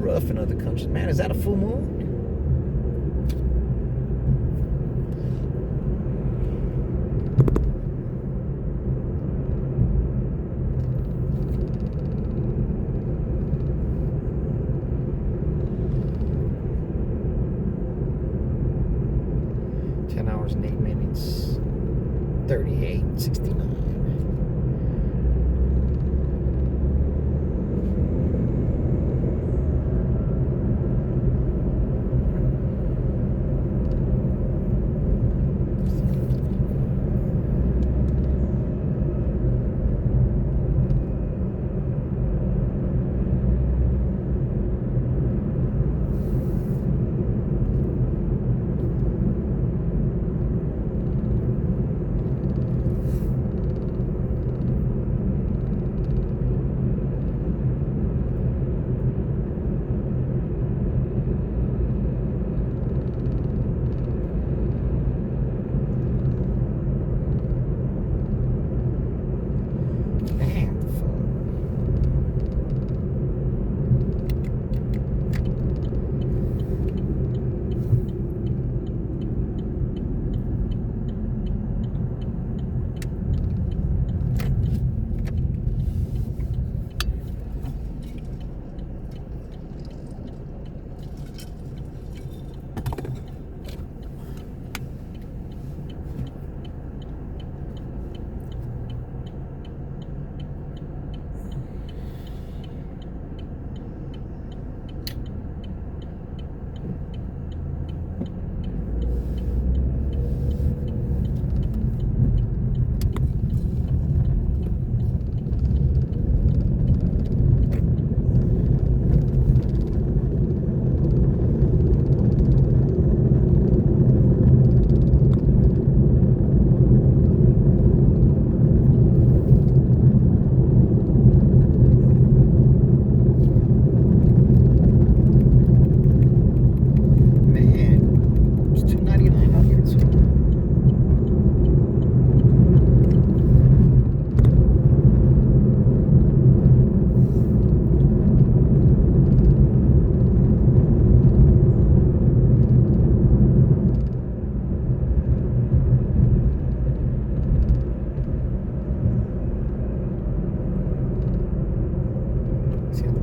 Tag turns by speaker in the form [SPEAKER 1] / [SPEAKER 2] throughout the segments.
[SPEAKER 1] rough in other countries. Man, is that a full moon? Hours and 8 minutes. 38:69.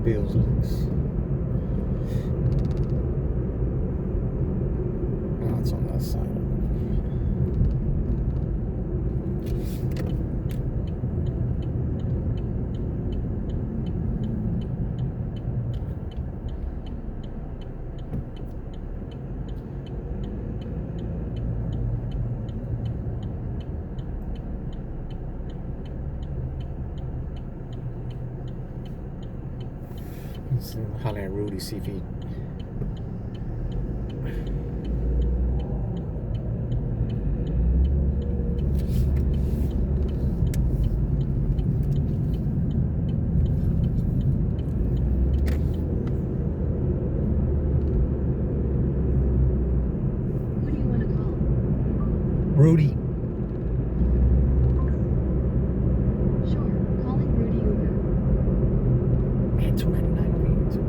[SPEAKER 1] Bills looks. Oh, it's on that side. Let's holler at Rudy, see if he.
[SPEAKER 2] Who do you want to call?
[SPEAKER 1] Rudy.
[SPEAKER 2] Sure, calling Rudy Uber.
[SPEAKER 1] Man, $2.99 over here too.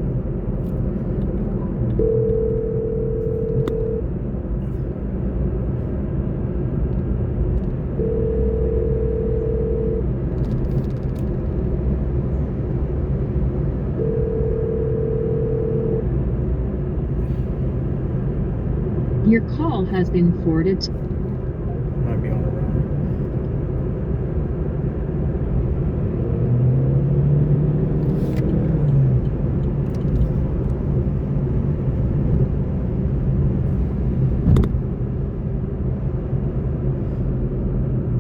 [SPEAKER 2] Your call has been forwarded to...
[SPEAKER 1] Might be on the road.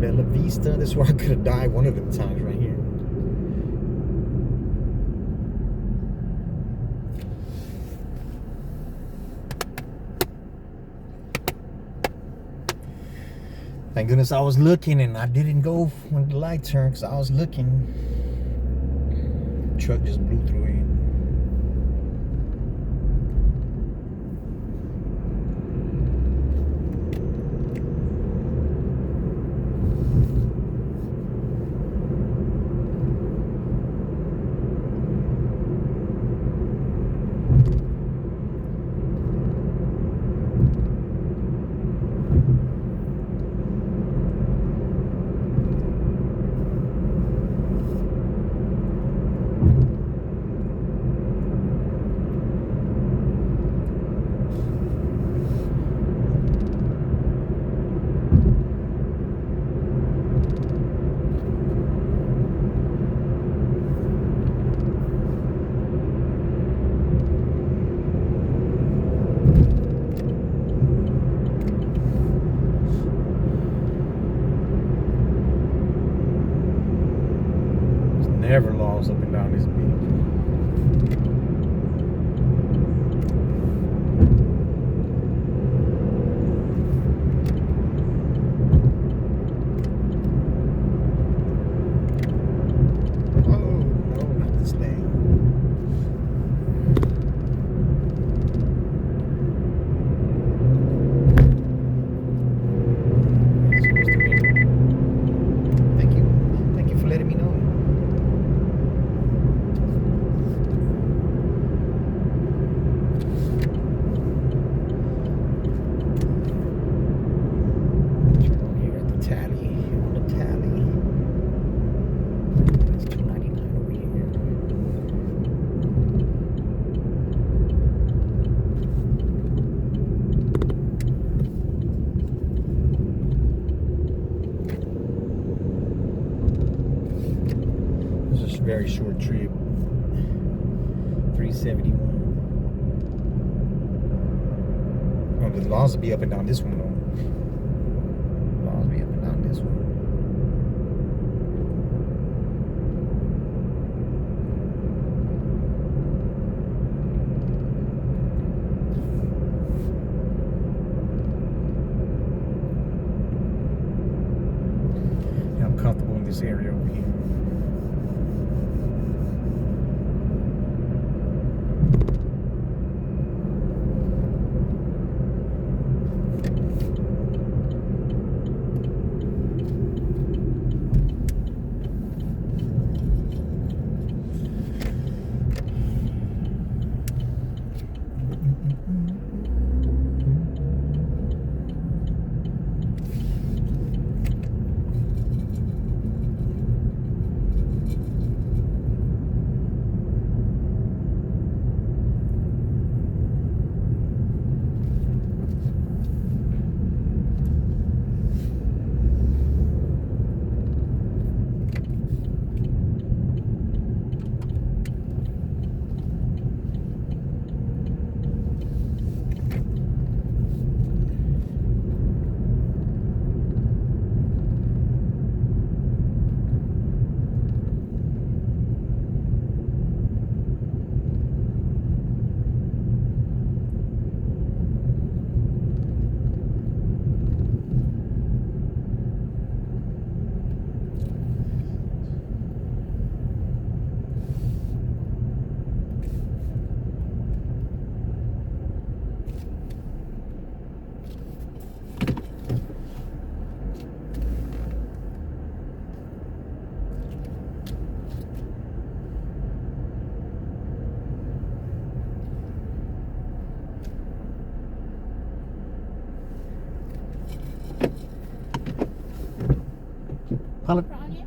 [SPEAKER 1] Bella Vista. This is where I could have died one of them times right here. Thank goodness I was looking and I didn't go when the light turned because I was looking. The truck just blew through it. never lost up and down this beach. Very short trip. 371. Oh, the laws will be up and down this one though. Laws will be up and down this one. Yeah, I'm comfortable in this area over here.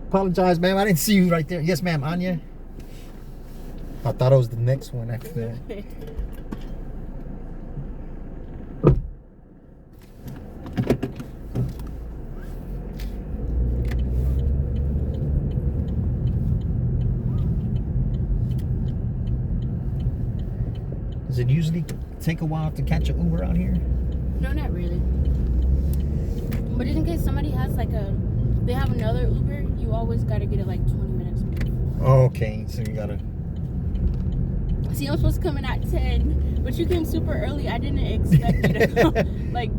[SPEAKER 1] Apologize, ma'am. I didn't see you right there. Yes, ma'am. Anya. I thought it was the next one after that. Does it usually take a while to catch an Uber out here?
[SPEAKER 3] No, not really. But just in case somebody has they have another Uber, you always gotta get it like 20 minutes before.
[SPEAKER 1] Oh, okay, so you gotta.
[SPEAKER 3] See, I'm supposed to come in at 10, but you came super early. I didn't expect you to come,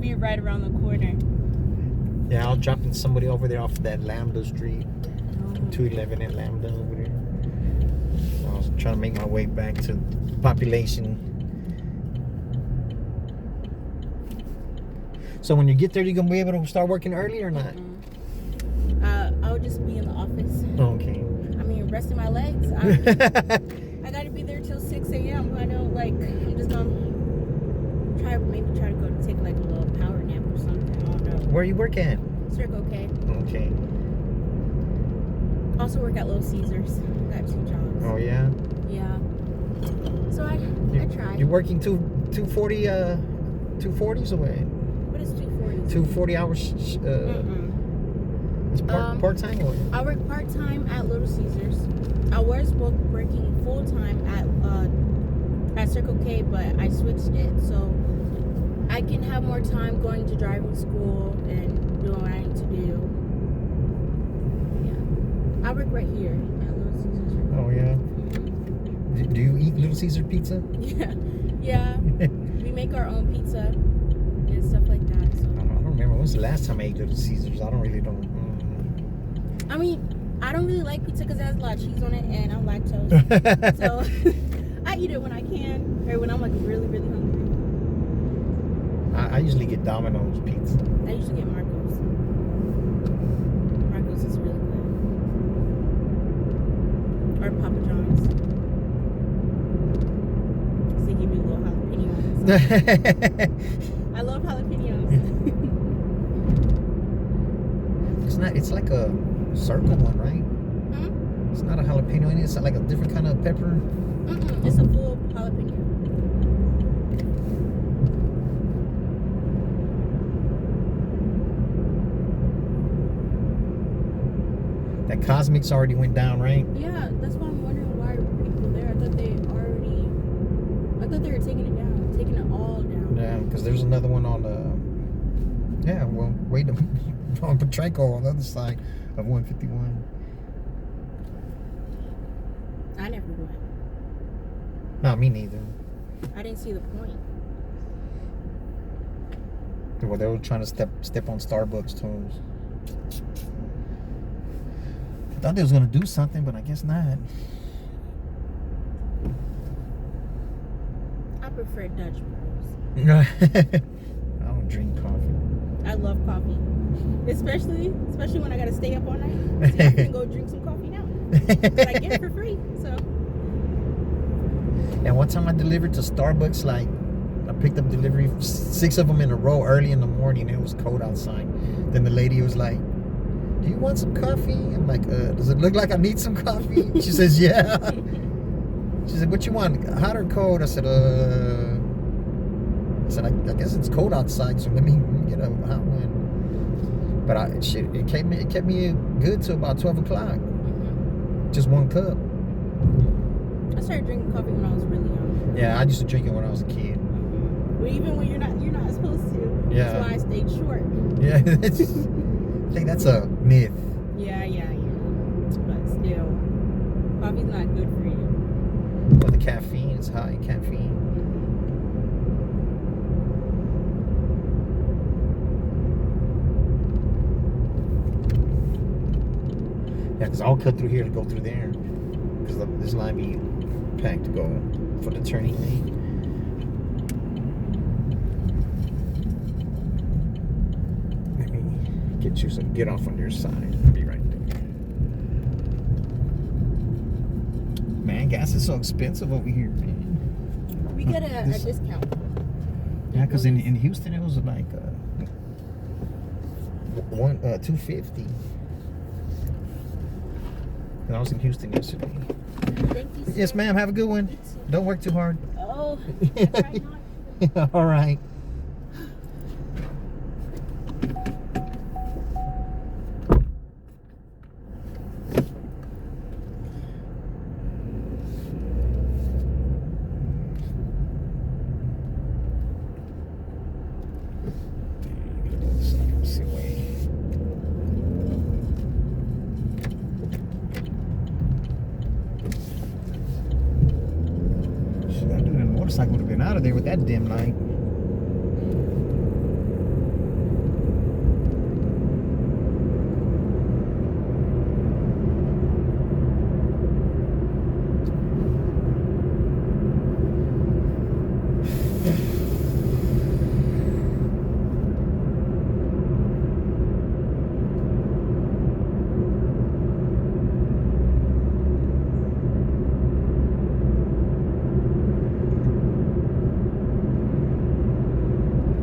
[SPEAKER 3] be right around the corner.
[SPEAKER 1] Yeah, I was dropping somebody over there off that Lambda Street, 211 and Lambda over there. So I was trying to make my way back to Population. So when you get there, you gonna be able to start working early or not?
[SPEAKER 3] I'll just be in the office.
[SPEAKER 1] Okay.
[SPEAKER 3] I mean, resting my legs. I gotta be there till 6 a.m. I know, I'm just gonna try to go to take a little power nap or something. I don't know.
[SPEAKER 1] Where you work at?
[SPEAKER 3] Circle K.
[SPEAKER 1] Okay.
[SPEAKER 3] Also work at Little Caesars. Got 2 jobs.
[SPEAKER 1] Oh yeah.
[SPEAKER 3] Yeah. So I try.
[SPEAKER 1] You're working 240s away.
[SPEAKER 3] What is 240?
[SPEAKER 1] 240 hours. It's part time or?
[SPEAKER 3] I work part time at Little Caesars. I was working full time at Circle K, but I switched it so I can have more time going to driving school and doing what I need to do. Yeah, I work right here at Little Caesars.
[SPEAKER 1] Oh yeah. Do you eat Little Caesar pizza?
[SPEAKER 3] Yeah. We make our own pizza and stuff like that. So
[SPEAKER 1] I don't remember. When was the last time I ate Little Caesars? I don't really don't.
[SPEAKER 3] I mean, I don't really like pizza because it has a lot of cheese on it, and I'm lactose. So I eat it when I can, or when I'm like really, really hungry.
[SPEAKER 1] I usually get Domino's pizza.
[SPEAKER 3] I usually get Marco's. Marco's is really good. Or Papa John's. They give me little jalapenos. I love jalapenos.
[SPEAKER 1] It's like a circle one, right?
[SPEAKER 3] Hmm?
[SPEAKER 1] It's not a jalapeno in it. It's like a different kind of pepper.
[SPEAKER 3] Mm-mm, it's a full jalapeno.
[SPEAKER 1] That Cosmic's already went down, right?
[SPEAKER 3] Yeah, that's why I'm wondering why are people there. I thought they were taking it down, taking it all down.
[SPEAKER 1] Yeah, because there's another one on wait a minute. On Petranco on the other side of 151.
[SPEAKER 3] I never went.
[SPEAKER 1] No, me neither.
[SPEAKER 3] I didn't see the point.
[SPEAKER 1] Well, they were trying to step on Starbucks toes. I thought they was gonna do something, but I guess not.
[SPEAKER 3] I prefer Dutch Bros.
[SPEAKER 1] I don't drink coffee.
[SPEAKER 3] I love coffee, especially when I gotta stay up all night. So I can go drink some coffee now. But I get it for free, so.
[SPEAKER 1] And one time I delivered to Starbucks, like I picked up delivery 6 of them in a row early in the morning. And it was cold outside. Then the lady was like, "Do you want some coffee?" I'm like, "Does it look like I need some coffee?" She says, "Yeah." She said, "What you want, hot or cold?" I said, I guess it's cold outside, so let me get a hot one. But it kept me good till about 12 o'clock.
[SPEAKER 3] Mm-hmm.
[SPEAKER 1] Just one cup.
[SPEAKER 3] I started drinking coffee when I was really young.
[SPEAKER 1] Yeah, I used to drink it when I was a kid.
[SPEAKER 3] Mm-hmm. But even when you're not supposed to.
[SPEAKER 1] Yeah.
[SPEAKER 3] That's why I stayed short.
[SPEAKER 1] Yeah, I think that's a myth.
[SPEAKER 3] Yeah. But still, coffee's not good for you.
[SPEAKER 1] Well, the caffeine is high in caffeine. Yeah, because I'll cut through here to go through there. Because this line be packed to go for the turning lane. Let me get you some, get off on your side. I'll be right there. Man, gas is so expensive over here, man.
[SPEAKER 3] We get a discount.
[SPEAKER 1] Yeah, because in Houston it was like $2.50. I was in Houston yesterday.
[SPEAKER 3] Thank you, sir.
[SPEAKER 1] Yes, ma'am. Have a good one. Don't work too hard.
[SPEAKER 3] Oh, I try not.
[SPEAKER 1] All right. Motorcycle would have been out of there with that dim light.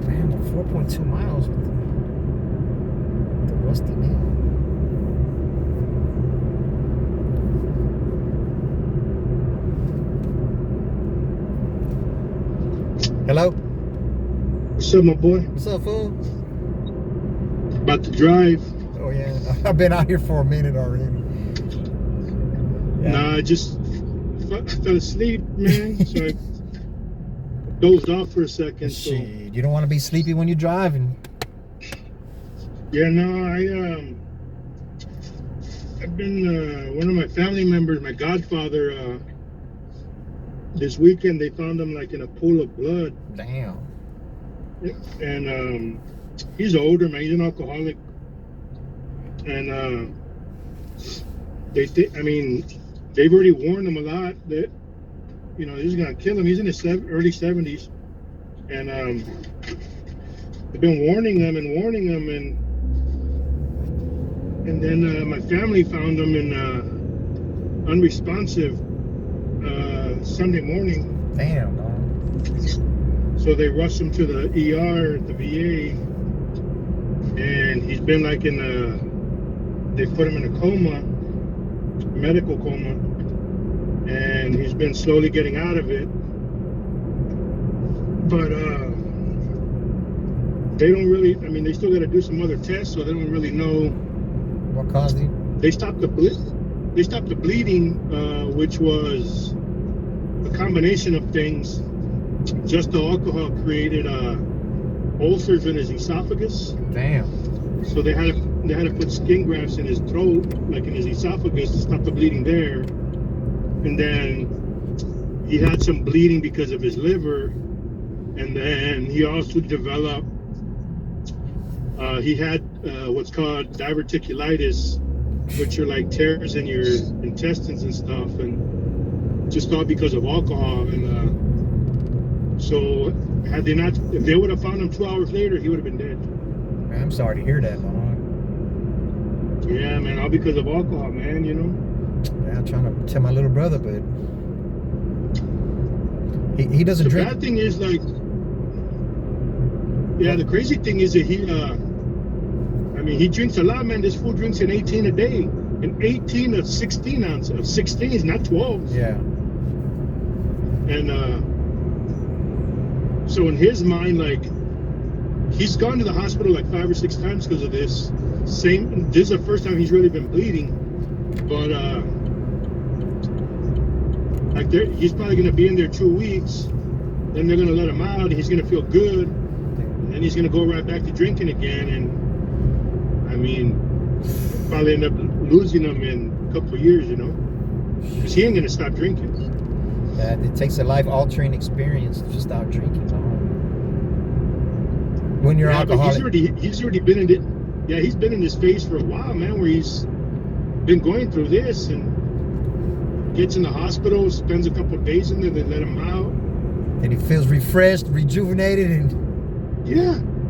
[SPEAKER 1] Man, 4.2 miles with the rusty nail. Hello?
[SPEAKER 4] What's up, my boy?
[SPEAKER 1] What's up, fool?
[SPEAKER 4] About to drive.
[SPEAKER 1] Oh, yeah. I've been out here for a minute already. Yeah.
[SPEAKER 4] Nah, I just fell asleep, man. So I dozed off for a second. So
[SPEAKER 1] Shit, you don't want to be sleepy when you're driving.
[SPEAKER 4] yeah, no, I've been one of my family members, my godfather. This weekend they found him like in a pool of blood,
[SPEAKER 1] Damn.
[SPEAKER 4] and he's older, man. He's an alcoholic, and I mean, they've already warned him a lot that this is gonna kill him. He's in his early 70s, and they've been warning him, and then my family found him in unresponsive Sunday morning.
[SPEAKER 1] Damn, dog.
[SPEAKER 4] So they rushed him to the ER at the VA, and he's been like they put him in a coma, medical coma, and he's been slowly getting out of it. But they don't really, I mean, they still got to do some other tests, so they don't really know
[SPEAKER 1] What caused it?
[SPEAKER 4] They stopped the bleeding, which was a combination of things. Just the alcohol created ulcers in his esophagus.
[SPEAKER 1] Damn.
[SPEAKER 4] So they had to put skin grafts in his throat, like in his esophagus, to stop the bleeding there. And then he had some bleeding because of his liver. And then he also developed. He had what's called diverticulitis, which are like tears in your intestines and stuff, and just all because of alcohol. And so if they would have found him 2 hours later, he would have been dead.
[SPEAKER 1] Man, I'm sorry to hear that, dog.
[SPEAKER 4] Yeah, man, all because of alcohol, man.
[SPEAKER 1] Yeah, I'm trying to tell my little brother, but he doesn't
[SPEAKER 4] The
[SPEAKER 1] drink.
[SPEAKER 4] bad thing is, like, yeah, the crazy thing is that he drinks a lot, man. This fool drinks an 18 a day, an 18 of 16 ounces, of 16s, not 12.
[SPEAKER 1] Yeah.
[SPEAKER 4] And so in his mind, like, he's gone to the hospital like 5 or 6 times because of this. This is the first time he's really been bleeding, but he's probably gonna be in there 2 weeks. Then they're gonna let him out, and he's gonna feel good, and then he's gonna go right back to drinking again. And I mean, probably end up losing him in a couple of years, because he ain't gonna stop drinking.
[SPEAKER 1] Yeah, it takes a life-altering experience to stop drinking, dog. When you're alcoholic.
[SPEAKER 4] But he's already been in it. Yeah, he's been in this phase for a while, man, where he's been going through this and gets in the hospital, spends a couple of days in there, they let him out.
[SPEAKER 1] And he feels refreshed, rejuvenated, and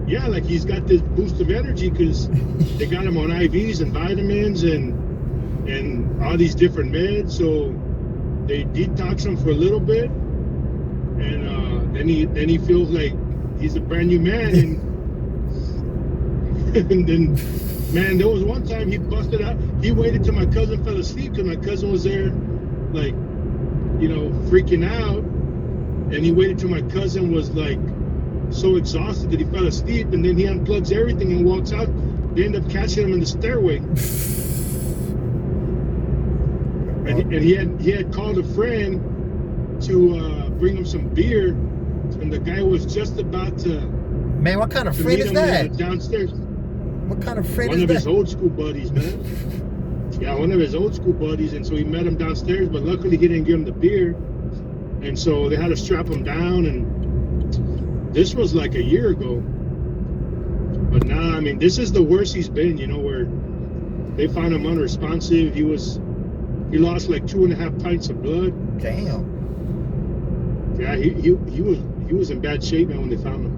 [SPEAKER 4] yeah, like he's got this boost of energy because they got him on IVs and vitamins and all these different meds. So they detox him for a little bit, and then he feels like he's a brand new man. And then, man, there was one time he busted out. He waited till my cousin fell asleep because my cousin was there, like, freaking out. And he waited till my cousin was like so exhausted that he fell asleep, and then he unplugs everything and walks out. They end up catching him in the stairway. And he had called a friend to bring him some beer, and the guy was just about to.
[SPEAKER 1] Man, what kind of friend is that?
[SPEAKER 4] Downstairs.
[SPEAKER 1] What kind of friend
[SPEAKER 4] One
[SPEAKER 1] is
[SPEAKER 4] of
[SPEAKER 1] that?
[SPEAKER 4] his old school buddies, man. Yeah, one of his old school buddies, and so he met him downstairs, but luckily he didn't give him the beer, and so they had to strap him down, and this was like a year ago. But now, I mean, this is the worst he's been, where they found him unresponsive. He lost like 2.5 pints of blood.
[SPEAKER 1] Damn.
[SPEAKER 4] Yeah, he was in bad shape, man, when they found him.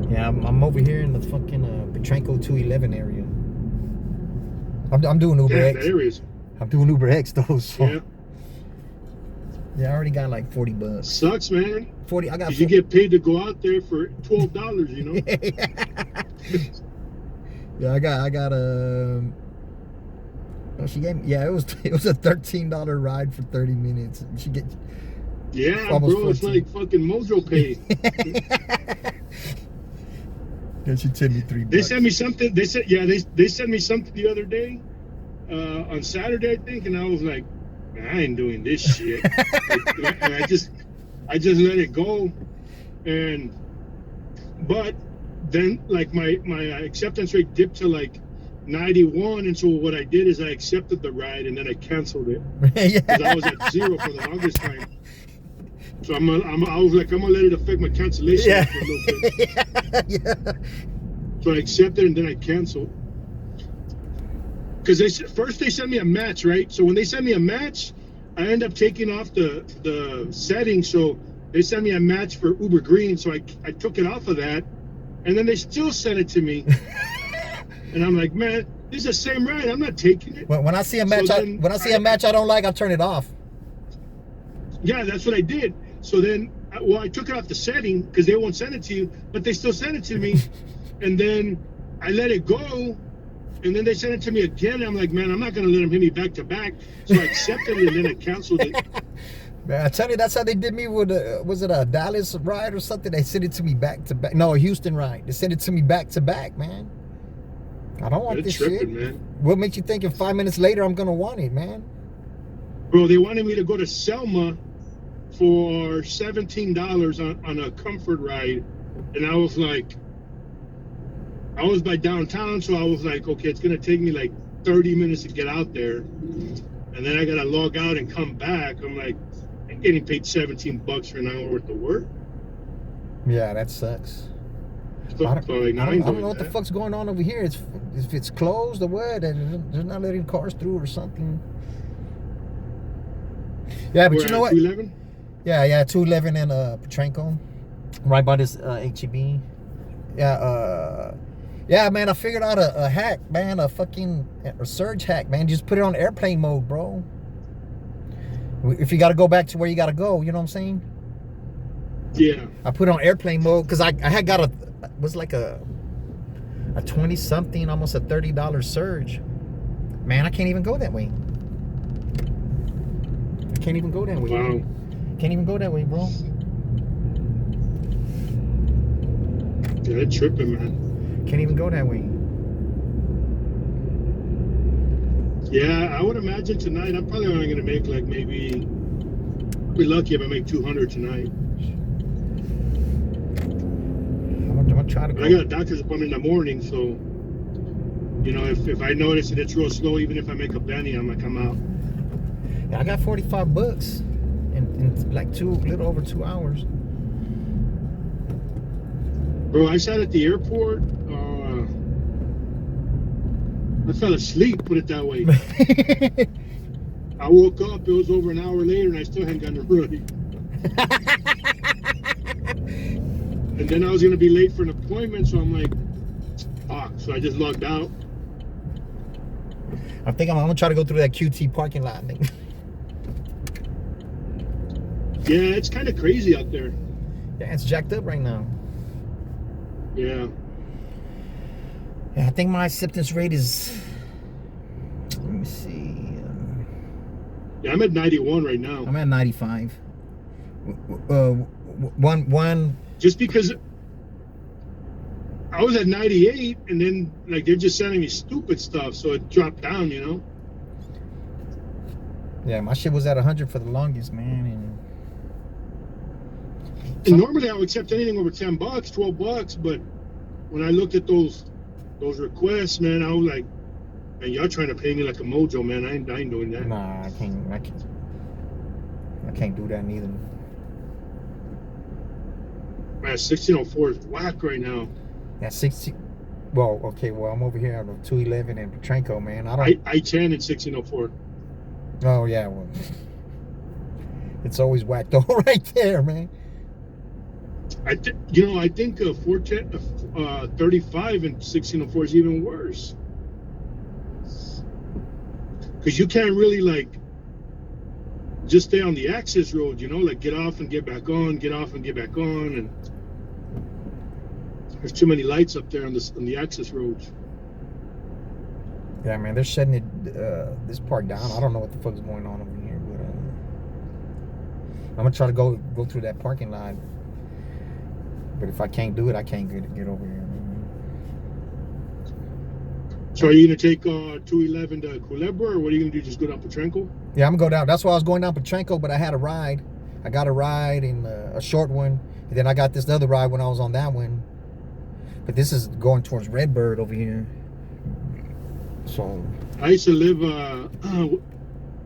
[SPEAKER 1] Yeah, I'm over here in the fucking Petranco 211 area. I'm doing Uber
[SPEAKER 4] Yeah,
[SPEAKER 1] X.
[SPEAKER 4] that area is.
[SPEAKER 1] I'm doing Uber X though. So.
[SPEAKER 4] Yeah.
[SPEAKER 1] Yeah, I already got like $40.
[SPEAKER 4] Sucks, man.
[SPEAKER 1] 40. I got.
[SPEAKER 4] You get paid to go out there for $12,
[SPEAKER 1] Yeah, I got well, she gave me. Yeah, it was a $13 ride for 30 minutes. She get.
[SPEAKER 4] Yeah,
[SPEAKER 1] almost
[SPEAKER 4] bro, it's
[SPEAKER 1] 14.
[SPEAKER 4] like fucking Mojo pay.
[SPEAKER 1] Then she tipped me $3.
[SPEAKER 4] They sent me something. They said, they sent me something the other day, on Saturday, I think, and I was like, man, I ain't doing this shit. And I just let it go, but then like my acceptance rate dipped to like 91, and so what I did is I accepted the ride and then I canceled it
[SPEAKER 1] Yeah.
[SPEAKER 4] because I was at 0 for the longest time. So I was like, I'm gonna let it affect my cancellation
[SPEAKER 1] Yeah.
[SPEAKER 4] for a little bit.
[SPEAKER 1] Yeah.
[SPEAKER 4] So I accepted and then I canceled. Because first they sent me a match, right? So when they sent me a match, I end up taking off the settings. So they sent me a match for Uber Green. So I took it off of that, and then they still sent it to me. And I'm like, man, this is the same ride. I'm not taking it.
[SPEAKER 1] When I see a match, when I see a match I don't like, I turn it off.
[SPEAKER 4] Yeah, that's what I did. So then, I took it off the setting because they won't send it to you, but they still send it to me. And then I let it go. And then they sent it to me again. I'm like, man, I'm not going to let them hit me back to back. So I accepted it and then I canceled it.
[SPEAKER 1] Man, I tell you, that's how they did me with, was it a Dallas ride or something? They sent it to me back to back. No, a Houston ride. They sent it to me back to back, man. I don't want
[SPEAKER 4] They're
[SPEAKER 1] this
[SPEAKER 4] tripping,
[SPEAKER 1] shit.
[SPEAKER 4] man.
[SPEAKER 1] What makes you think if 5 minutes later I'm going to want it, man?
[SPEAKER 4] Bro, they wanted me to go to Selma for $17 on a comfort ride. And I was like, I was by downtown, so I was like, okay, it's gonna take me like 30 minutes to get out there, and then I gotta log out and come back. I'm like, I'm getting paid $17 for an hour worth of work.
[SPEAKER 1] Yeah, that sucks.
[SPEAKER 4] So,
[SPEAKER 1] I don't,
[SPEAKER 4] like,
[SPEAKER 1] I don't know what the
[SPEAKER 4] that.
[SPEAKER 1] fuck's going on over here. It's if it's closed or what, and they're not letting cars through or something. Yeah, but
[SPEAKER 4] We're
[SPEAKER 1] you know
[SPEAKER 4] at
[SPEAKER 1] what?
[SPEAKER 4] 211?
[SPEAKER 1] Yeah, 211 in Petranco, right by this HEB. Yeah, man, I figured out a hack, man, a surge hack, man. Just put it on airplane mode, bro. If you got to go back to where you got to go, you know what I'm saying?
[SPEAKER 4] Yeah.
[SPEAKER 1] I put it on airplane mode because I had got was like a 20-something, almost a $30 surge. Man, I can't even go that way. I can't even go that way.
[SPEAKER 4] Wow.
[SPEAKER 1] Can't even go that way, bro.
[SPEAKER 4] Yeah, they're tripping, man.
[SPEAKER 1] Can't even go that way.
[SPEAKER 4] Yeah, I would imagine tonight I'm probably only gonna make like maybe. I'll be lucky if I make 200 tonight.
[SPEAKER 1] I'm gonna try to
[SPEAKER 4] But I got a doctor's appointment in the morning, so you know, if I notice that it's real slow, even if I make a penny, I'm like, I'm out.
[SPEAKER 1] Yeah, I got $45 in like little over 2 hours.
[SPEAKER 4] Bro, I sat at the airport. I fell asleep, put it that way. I woke up, it was over an hour later, and I still hadn't gotten ready. And then I was going to be late for an appointment, so I'm like, fuck. So I just logged out.
[SPEAKER 1] I think I'm gonna try to go through that QT parking lot thing.
[SPEAKER 4] Yeah, it's kind of crazy out there.
[SPEAKER 1] Yeah, it's jacked up right now.
[SPEAKER 4] Yeah.
[SPEAKER 1] Yeah, I think my acceptance rate is. Let me see.
[SPEAKER 4] Yeah, I'm at 91 right now.
[SPEAKER 1] I'm at 95. One.
[SPEAKER 4] Just because I was at 98, and then like they're just sending me stupid stuff, so it dropped down, you know.
[SPEAKER 1] Yeah, my shit was at 100 for the longest, man.
[SPEAKER 4] And normally I would accept anything over $10, $12, but when I looked at those requests, man, I was like, man, y'all trying to pay me like a mojo, man. I ain't doing that.
[SPEAKER 1] Nah, I can't do that neither.
[SPEAKER 4] Man, 1604 is whack right now.
[SPEAKER 1] Yeah, 60. Well, okay. Well, I'm over here at 211 in Petranco, man.
[SPEAKER 4] I-10 and 1604.
[SPEAKER 1] Oh yeah, well, it's always whacked though, right there, man.
[SPEAKER 4] I think 410, 35 and 1604 is even worse. Because you can't really like just stay on the access road, you know, like get off and get back on, get off and get back on, and there's too many lights up there on the access roads.
[SPEAKER 1] Yeah, man, they're shutting it this part down. I don't know what the fuck is going on over here, but I'm gonna try to go through that parking lot. But if I can't do it, I can't get over here.
[SPEAKER 4] So are you gonna take 211 to Culebra, or what are you gonna do? Just go down Petranco?
[SPEAKER 1] Yeah, I'm gonna go down. That's why I was going down Petranco, but I had a ride. I got a ride in a short one, and then I got this other ride when I was on that one. But this is going towards Redbird over here. So
[SPEAKER 4] I used to live.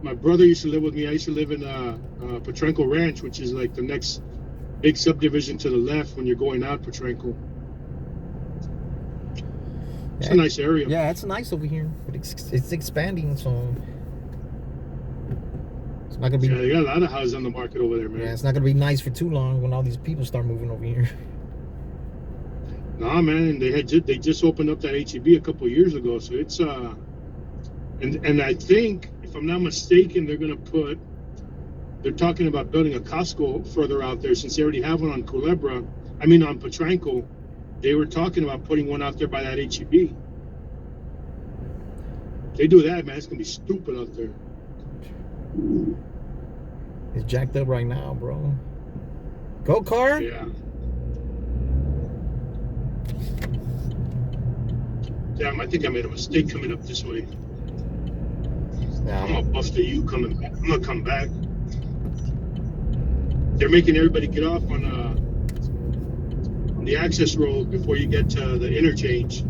[SPEAKER 4] My brother used to live with me. I used to live in Potranco Ranch, which is like the next big subdivision to the left when you're going out Potranco. It's a nice area.
[SPEAKER 1] yeah, it's nice over here, but it's expanding, so it's not gonna be.
[SPEAKER 4] Yeah, they got a lot of houses on the market over there, man.
[SPEAKER 1] Yeah, it's not gonna be nice for too long when all these people start moving over here.
[SPEAKER 4] Nah, man, they just opened up that HEB a couple of years ago, so it's and I think if I'm not mistaken, they're talking about building a Costco further out there since they already have one on Culebra. I mean on Potranco. They were talking about putting one out there by that HEB. If they do that, man, it's gonna be stupid out there.
[SPEAKER 1] It's jacked up right now, bro. Go car.
[SPEAKER 4] Yeah. Damn, I think I made a mistake coming up this way.
[SPEAKER 1] Yeah,
[SPEAKER 4] I'm gonna bust a U coming back. I'm gonna come back. They're making everybody get off on the access road before you get to the interchange.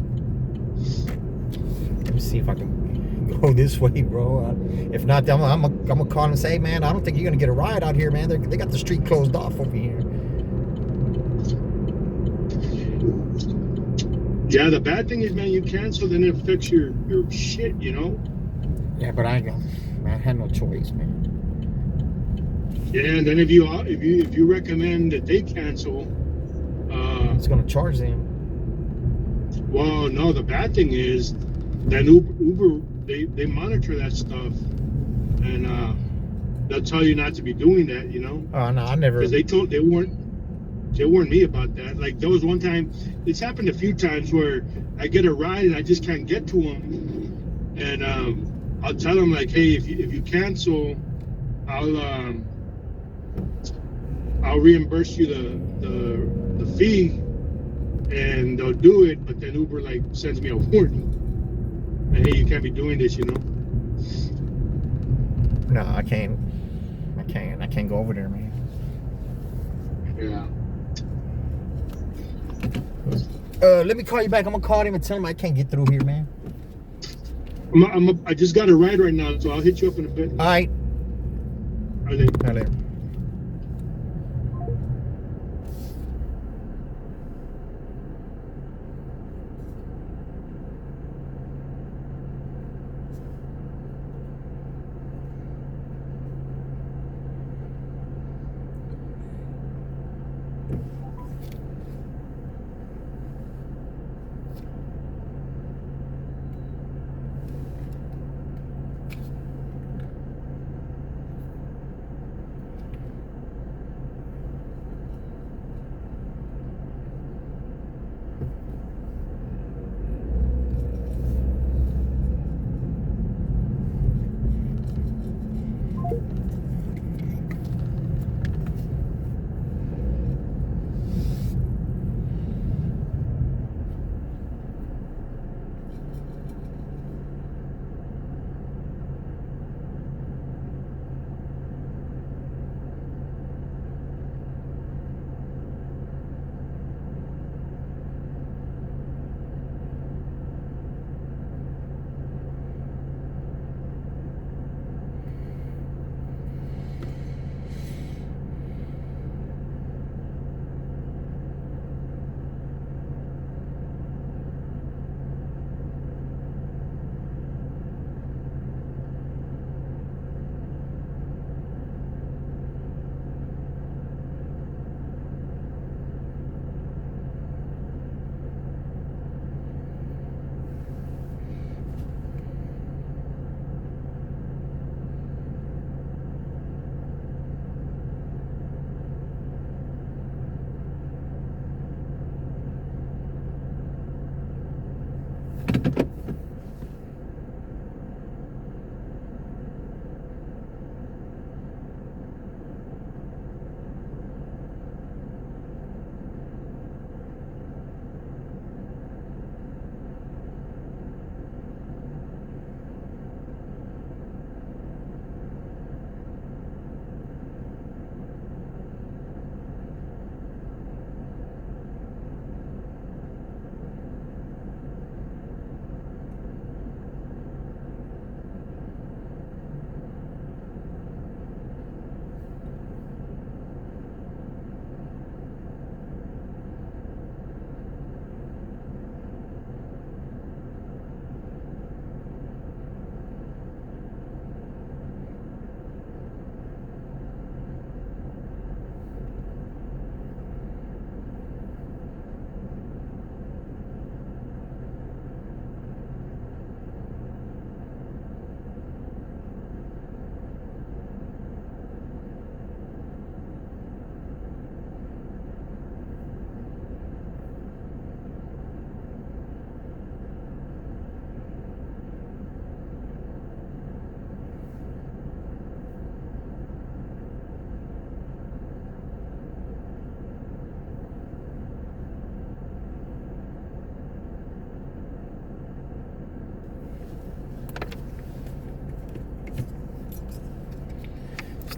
[SPEAKER 1] let me see if I can go this way, bro. If not, I'm gonna call and say, man, I don't think you're gonna get a ride out here, man. They got the street closed off over here.
[SPEAKER 4] Yeah, the bad thing is, man, you cancel, then it affects your shit, you know?
[SPEAKER 1] Yeah, but I had no choice, man.
[SPEAKER 4] Yeah, and then if you recommend that they cancel,
[SPEAKER 1] It's gonna charge them.
[SPEAKER 4] well, no, the bad thing is that Uber they monitor that stuff, and they'll tell you not to be doing that, you know?
[SPEAKER 1] Oh no, I never.
[SPEAKER 4] Because they warned me about that. Like there was one time, it's happened a few times where I get a ride and I just can't get to them, and I'll tell them like, hey, if you cancel, I'll reimburse you the fee, and they'll do it. But then Uber like sends me a warning, and hey, you can't be doing this, you know.
[SPEAKER 1] No, I can't go over there, man.
[SPEAKER 4] Yeah.
[SPEAKER 1] Let me call you back. I'm gonna call him and tell him I can't get through here, man.
[SPEAKER 4] I just got a ride right now, so I'll hit you up in a bit.
[SPEAKER 1] All right.
[SPEAKER 4] All right.
[SPEAKER 1] All right.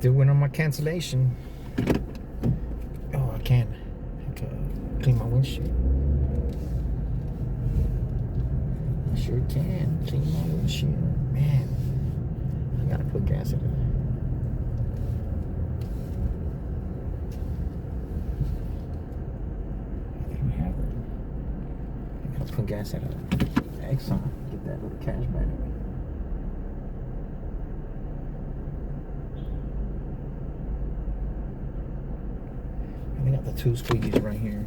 [SPEAKER 1] Still went on my cancellation. Oh, I can clean my windshield. I sure can clean my windshield. Man, I gotta put gas in it. Put gas in it. Exxon. Get that little cash back. And they got the 2 squeakies right here.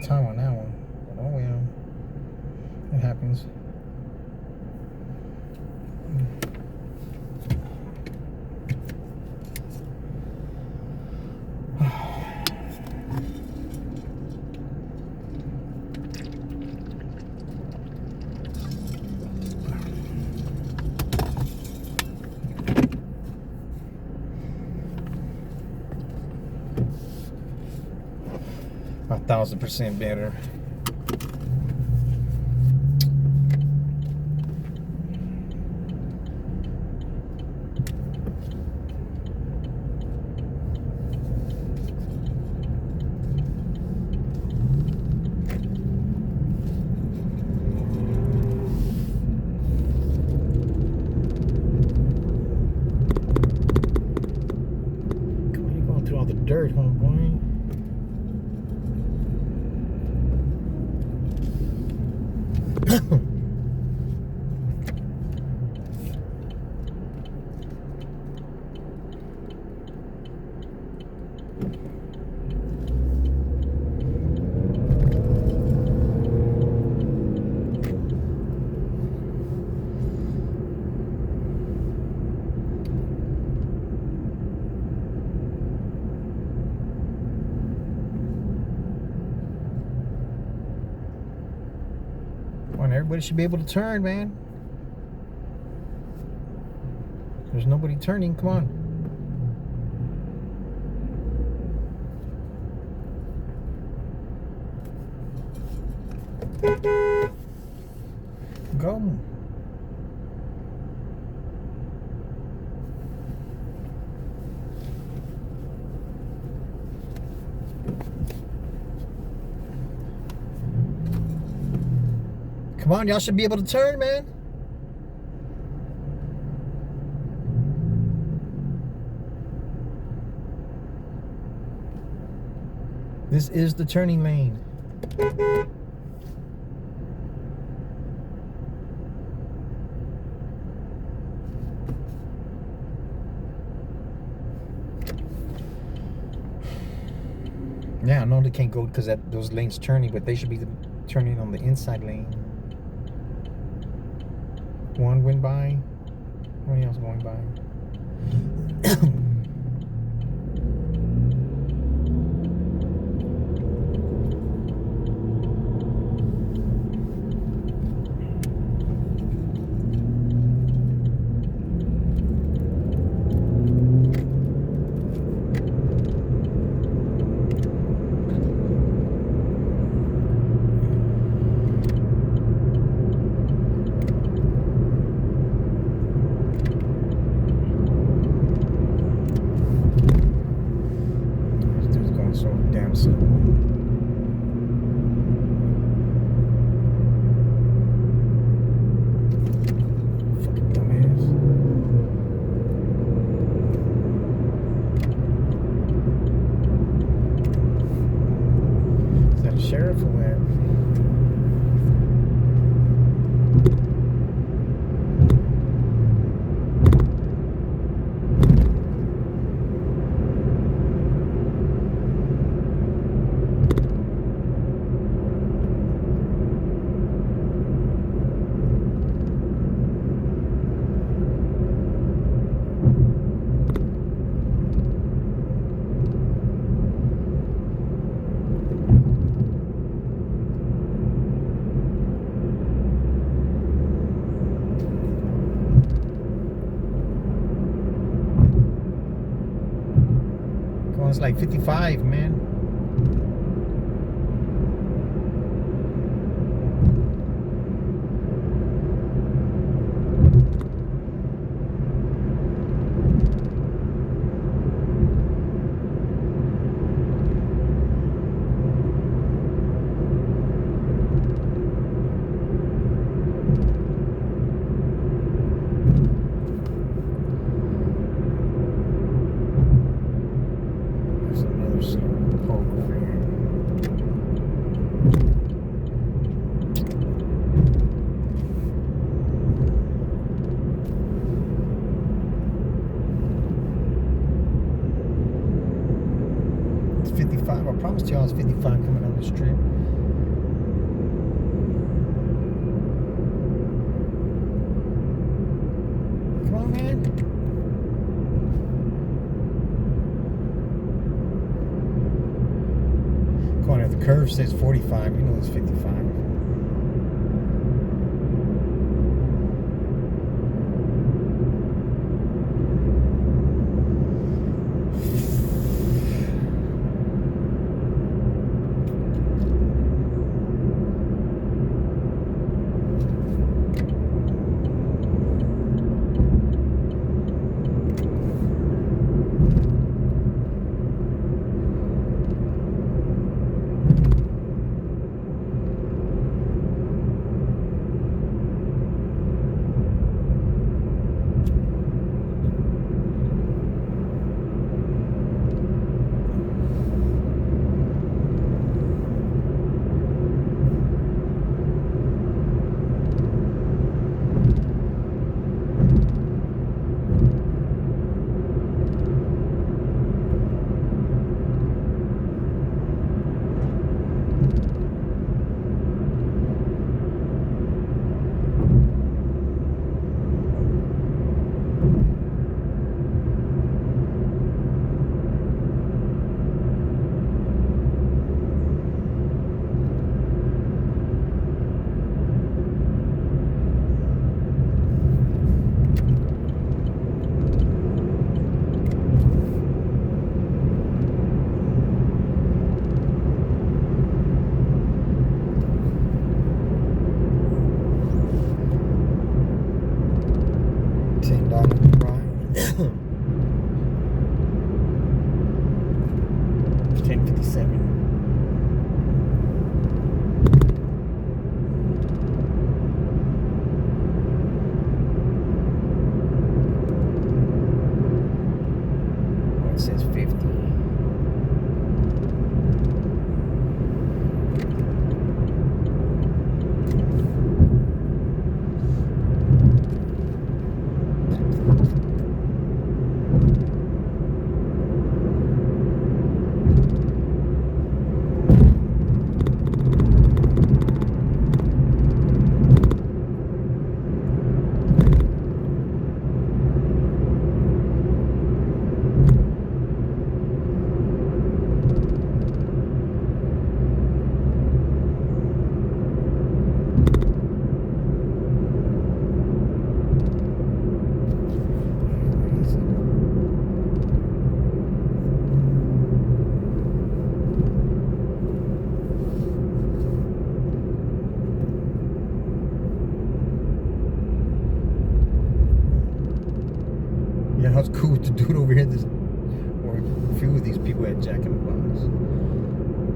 [SPEAKER 1] Time on that one, but oh well. It happens. A 1,000% better. Come on, you're going through all the dirt, homeboy. Come on, everybody should be able to turn, man. There's nobody turning. Come on. Go. Come on, y'all should be able to turn, man. This is the turning lane. Yeah, I know they can't go because those lanes turning, but they should be turning on the inside lane. One went by. What else going by? So damn slow. Fucking dumbass. Is that a sheriff or what? It's like 55, man. It's 55. I promised y'all it's 55 coming down the strip. Come on, if the curve says 45, you know it's 55. $10 ride. 10.57. Oh, it says 50. Yeah, how's cool with the dude over here? This, or a few of these people at Jack in the Box.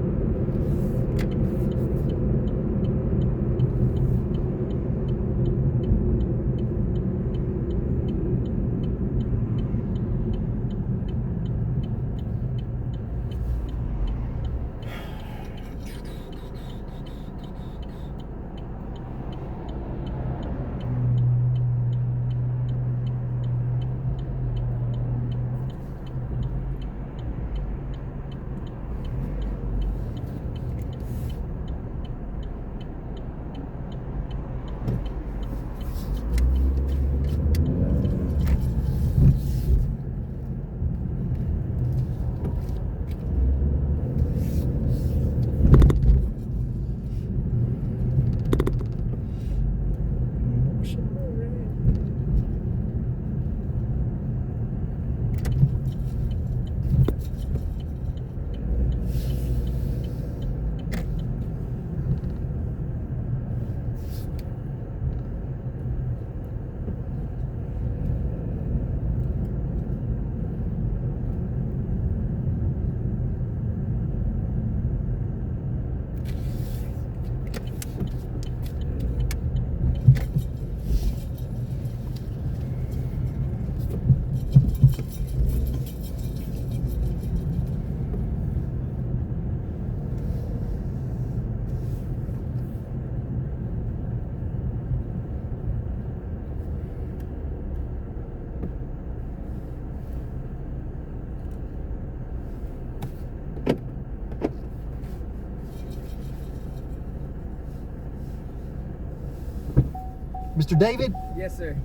[SPEAKER 1] Mr. David,
[SPEAKER 5] Yes, sir.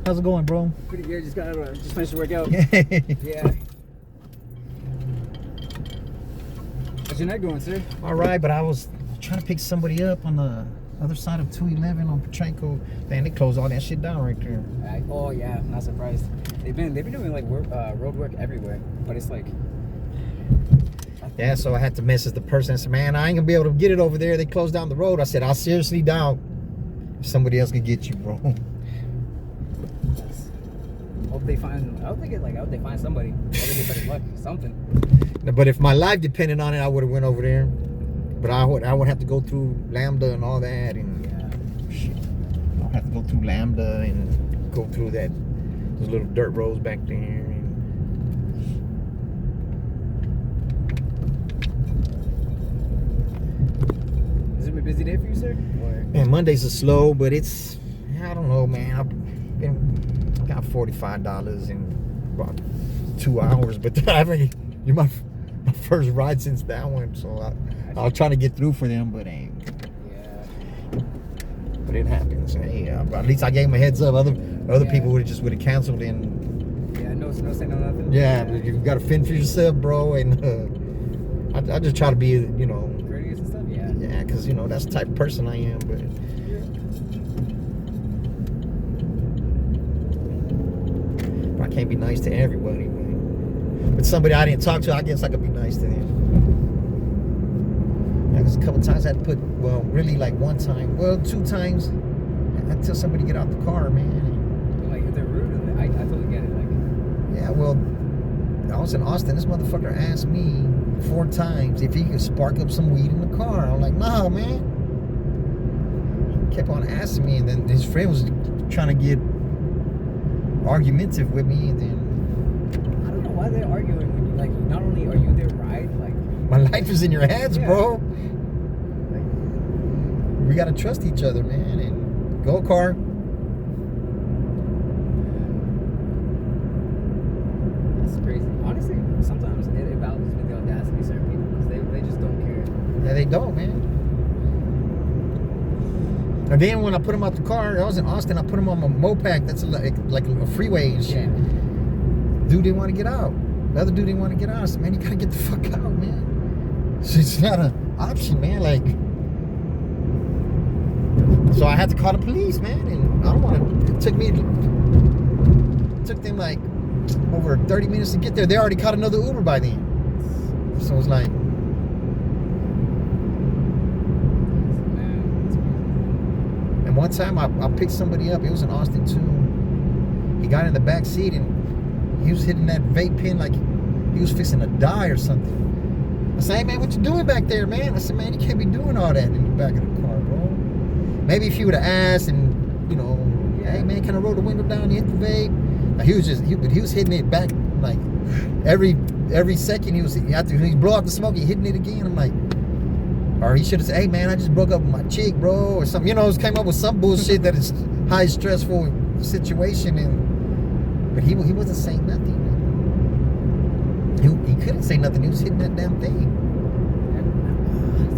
[SPEAKER 1] how's it going, bro?
[SPEAKER 5] Pretty good. Just finished the workout.
[SPEAKER 1] Yeah.
[SPEAKER 5] Yeah. How's your night going, sir?
[SPEAKER 1] All right, but I was trying to pick somebody up on the other side of 211 on Pachenko. Man, they closed all that shit down right there.
[SPEAKER 5] Oh yeah, not surprised. They've been doing like road work everywhere, but it's like.
[SPEAKER 1] Yeah, so I had to message the person and said, man, I ain't gonna be able to get it over there. They closed down the road. I said, I'll seriously doubt if somebody else can get you, bro.
[SPEAKER 5] Hope they find. I hope they find somebody. Hope they get better luck. Something.
[SPEAKER 1] But if my life depended on it, I would have went over there. But I would have to go through Lambda and all that, and shit. I'll have to go through Lambda and go through those little dirt roads back there. And
[SPEAKER 5] Has it been a busy day for you, sir? Or...
[SPEAKER 1] Man, Mondays are slow, but it's, I don't know, man. I got $45 in about 2 hours, but I haven't. You're my first ride since that one, so I was trying to get through for them, but ain't.
[SPEAKER 5] Yeah.
[SPEAKER 1] But it happens. Hey, at least I gave them a heads up. Other people would have canceled and.
[SPEAKER 5] Yeah, no say no nothing.
[SPEAKER 1] Yeah, but you got to fend for yourself, bro. And I just try to be,
[SPEAKER 5] Courteous and stuff. Yeah.
[SPEAKER 1] Yeah, because that's the type of person I am. But I can't be nice to everybody. But somebody I didn't talk to, I guess I could be nice to them. Yeah, because a couple times I had to put, really like 1 time, 2 times, until somebody get out the car, man.
[SPEAKER 5] Like if they're rude, I totally get it. Like.
[SPEAKER 1] Yeah, well, I was in Austin. This motherfucker asked me 4 times if he could spark up some weed in the car. I'm like, nah, man. He kept on asking me, and then his friend was trying to get argumentative with me, and then.
[SPEAKER 5] I don't know why they're arguing when you like. Not only are you their ride, like.
[SPEAKER 1] My life is in your hands,
[SPEAKER 5] Yeah.
[SPEAKER 1] bro. We gotta trust each other, man. And go car.
[SPEAKER 5] That's crazy. Honestly, sometimes it baffles me the audacity of certain people because they just don't care.
[SPEAKER 1] Yeah, they don't, man. And then when I put him out the car, I was in Austin. I put him on my Mopac. That's like a freeway and shit.
[SPEAKER 5] Yeah.
[SPEAKER 1] Dude didn't want to get out. The other dude didn't want to get out. I said, man, you gotta get the fuck out, man. So it's not an option, man. Like, so I had to call the police, man. And I don't want to. It took them like over 30 minutes to get there. They already caught another Uber by then. So it was like. And one time I picked somebody up. It was in Austin too. He got in the back seat and he was hitting that vape pen like he was fixing to die or something. I said, hey man, what you doing back there, man? I said, man, you can't be doing all that in the back of the car, bro. Maybe if you would have asked and, hey man, can I roll the window down? You hit the vape. Now, he was hitting it back like every second he after he blow out the smoke, he hitting it again. I'm like, or he should have said, hey man, I just broke up with my chick, bro, or something. Just came up with some bullshit that is high stressful situation, but he wasn't saying nothing. He couldn't say nothing. He was hitting that damn thing.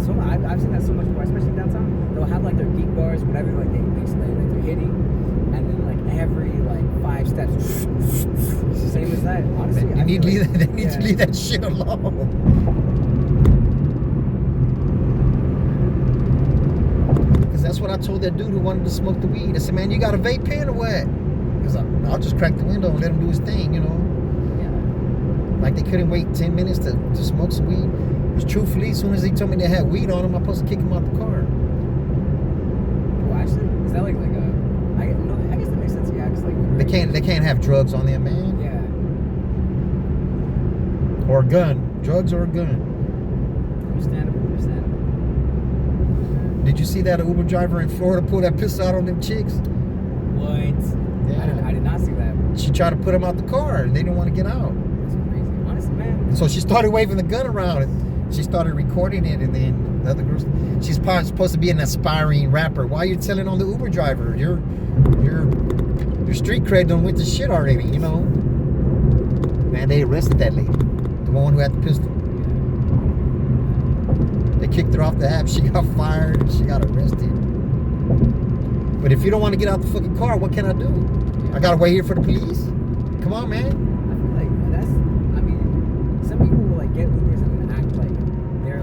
[SPEAKER 5] So I've seen that so much more, especially downtown. They'll have like their geek bars, whatever, like they're hitting, and then like every like 5 steps, same as that. Honestly,
[SPEAKER 1] They need to leave that shit alone. Because that's what I told that dude who wanted to smoke the weed. I said, man, you got a vape pen or what? Because I'll just crack the window and let him do his thing, Like they couldn't wait 10 minutes to smoke some weed. Because truthfully, as soon as he told me they had weed on him, I'm supposed to kick him out the car.
[SPEAKER 5] Well, actually, is that like a? I guess that makes sense. Yeah, because like
[SPEAKER 1] They can't have drugs on them, man.
[SPEAKER 5] Yeah.
[SPEAKER 1] Or a gun. Drugs or a gun.
[SPEAKER 5] Understandable.
[SPEAKER 1] Did you see that Uber driver in Florida pull that pistol out on them chicks?
[SPEAKER 5] What?
[SPEAKER 1] Yeah.
[SPEAKER 5] I did not see that.
[SPEAKER 1] She tried to put him out the car and they didn't want to get out.
[SPEAKER 5] That's crazy. Honestly, man.
[SPEAKER 1] And so she started waving the gun around and she started recording it, and then the other girls, she's supposed to be an aspiring rapper. Why are you telling on the Uber driver? Your street cred done went to shit already, Man, they arrested that lady. The one who had the pistol. They kicked her off the app. She got fired and she got arrested. But if you don't want to get out the fucking car, what can I do? I gotta wait here for the police? Come on, man.
[SPEAKER 5] I feel like some people will like get Ubers and then act like they're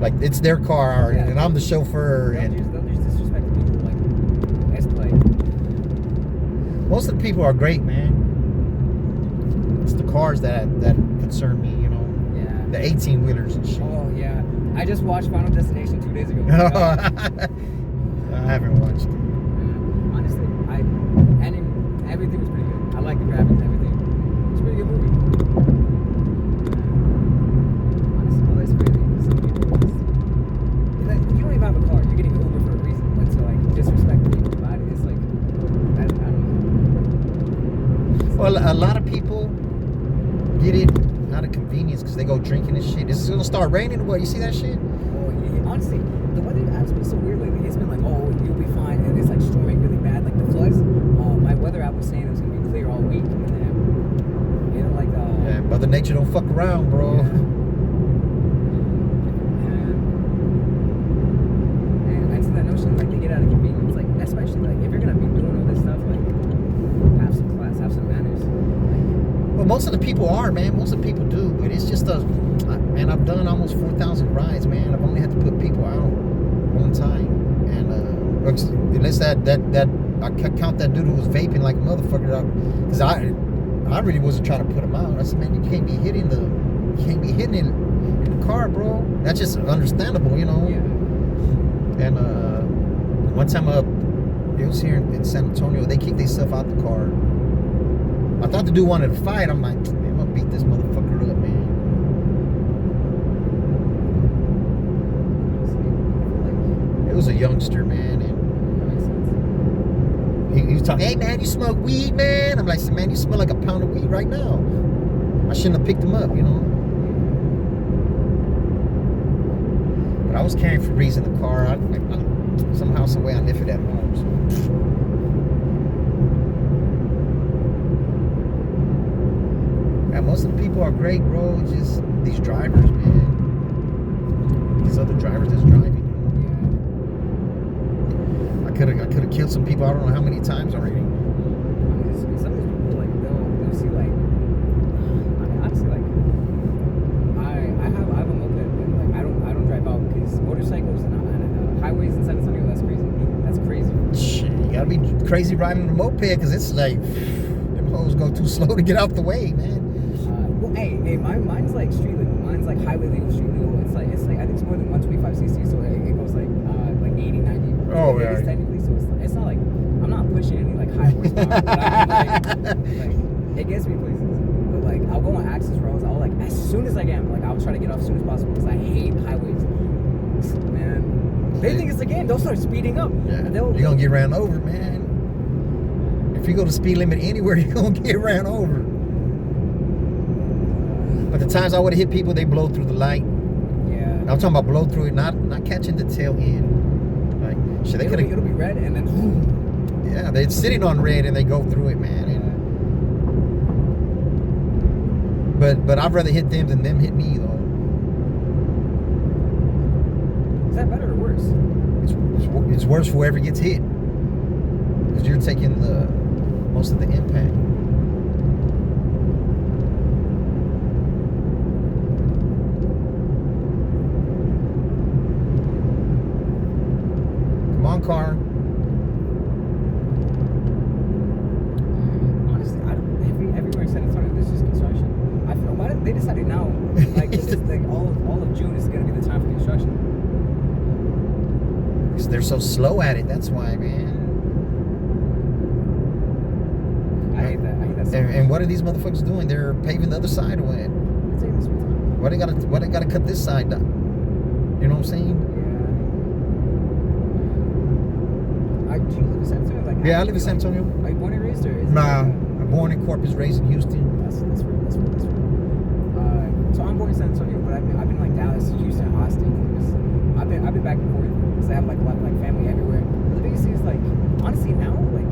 [SPEAKER 1] Like it's their car,
[SPEAKER 5] Yeah.
[SPEAKER 1] and I'm the chauffeur.
[SPEAKER 5] They'll
[SPEAKER 1] And
[SPEAKER 5] just disrespect the people. Like, it's like,
[SPEAKER 1] most of the people are great, man. It's the cars that concern me, you know.
[SPEAKER 5] yeah.
[SPEAKER 1] The 18-wheelers and shit.
[SPEAKER 5] Oh yeah. I just watched Final Destination 2 days ago.
[SPEAKER 1] I haven't watched it.
[SPEAKER 5] Honestly, everything was pretty good. I like the graphics and everything. It's a pretty good movie. Honestly, well, that's crazy. Some people just, like, you don't even have a car. You're getting an Uber for a reason, but to like disrespect the people about it, it's like, I don't know.
[SPEAKER 1] Well, a lot of people get it out of convenience because they go drinking and shit. It's gonna start raining or what? You see that shit?
[SPEAKER 5] Oh, yeah. Honestly, the weather has been so weird lately. It's been like, oh, you'll be fine, and it's like storming really bad, like the floods. My weather app was saying it was gonna be clear all week, and then you know, like
[SPEAKER 1] Yeah, Mother Nature don't fuck around, bro.
[SPEAKER 5] And to that notion, like they get out of convenience, like especially like if you're gonna be doing all this stuff, like have some class, have some manners.
[SPEAKER 1] Well, most of the people are, man. Most of the people do, but it's just man, I've done almost 4,000 rides, man. I've only had to put people out one time, and unless that I count that dude who was vaping like a motherfucker, because I really wasn't trying to put him out. I said, man, you can't be hitting in the car, bro. That's just understandable, you know.
[SPEAKER 5] Yeah.
[SPEAKER 1] And one time it was here in San Antonio, they kicked themselves out the car. I thought the dude wanted to fight. I'm like, man, I'm gonna beat this motherfucker up, man. It was a youngster, man, and
[SPEAKER 5] That makes sense.
[SPEAKER 1] he was talking, hey man, you smoke weed, man? I'm like, man, you smell like a pound of weed right now. I shouldn't have picked him up, you know. But I was carrying Febreze in the car. Somehow, some way, I left it at home. So. Yeah, most of the people are great, bro. It's just these drivers, man. These other drivers that's driving. I could have killed some people. I don't know how many times already.
[SPEAKER 5] I mean, some of these people like they'll see like, I mean, honestly, like I have a moped, and like I don't drive out because motorcycles and highways in San Antonio, that's crazy. That's crazy.
[SPEAKER 1] Shit, you gotta be crazy riding a moped because it's like them hoes go too slow to get out the way, man.
[SPEAKER 5] Well, hey, mine's like street legal. Mine's like highway legal, street legal. It's like I think it's more than 125cc, so it goes like 80, 90.
[SPEAKER 1] Oh, yeah.
[SPEAKER 5] Technically, so it's not like I'm not pushing any like high horsepower. But I mean, like it gets me places. But like I'll go on access roads. I'll like as soon as I can, like I'll try to get off as soon as possible because I hate highways. Man, they think it's a game. They'll start speeding up.
[SPEAKER 1] Yeah.
[SPEAKER 5] And
[SPEAKER 1] You're gonna get ran over, man. If you go to speed limit anywhere, you're gonna get ran over. But the times I would have hit people, they blow through the light.
[SPEAKER 5] Yeah.
[SPEAKER 1] I'm talking about blow through it, not catching the tail end. Like shit, they could
[SPEAKER 5] It'll
[SPEAKER 1] have.
[SPEAKER 5] be red and then.
[SPEAKER 1] Yeah, they're sitting on red and they go through it, man. And, but I'd rather hit them than them hit me, though.
[SPEAKER 5] Is that better or worse?
[SPEAKER 1] It's worse for whoever gets hit, because you're taking the most of the impact. Come on, car.
[SPEAKER 5] Honestly, everywhere in San Antonio there's just construction. I feel why did they decided now? Like this is like all of June is gonna be the time for construction.
[SPEAKER 1] Because they're so slow at it. That's why, man.
[SPEAKER 5] I hate that. So much.
[SPEAKER 1] And what are these motherfuckers doing? They're paving the other side of it.
[SPEAKER 5] It's taking this time.
[SPEAKER 1] Why they gotta cut this side down? You know what I'm saying?
[SPEAKER 5] Yeah. Do you live in San Antonio? Like,
[SPEAKER 1] Yeah, I live in San Antonio.
[SPEAKER 5] Are you born and raised or is
[SPEAKER 1] Nah,
[SPEAKER 5] it,
[SPEAKER 1] I'm born in Corpus, raised in Houston.
[SPEAKER 5] That's real. So I'm born in San Antonio, but I've been like Dallas, Houston, Austin. I've been back and forth because I have like a lot of like family everywhere. But the biggest thing is like honestly now like